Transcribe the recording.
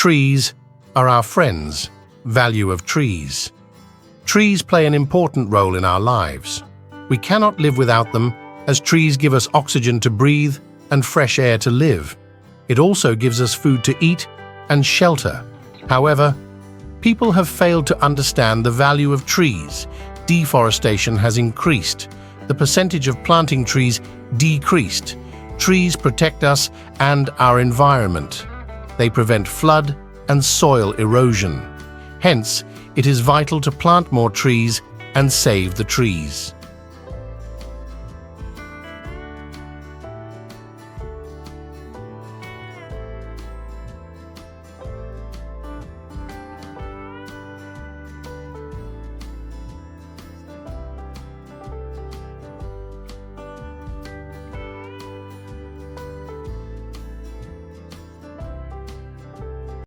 Trees are our friends. Value of trees. Trees play an important role in our lives. We cannot live without them, as trees give us oxygen to breathe and fresh air to live. It also gives us food to eat and shelter. However, people have failed to understand the value of trees. Deforestation has increased. The percentage of planting trees decreased. Trees protect us and our environment. They prevent flood and soil erosion. Hence, it is vital to plant more trees and save the trees.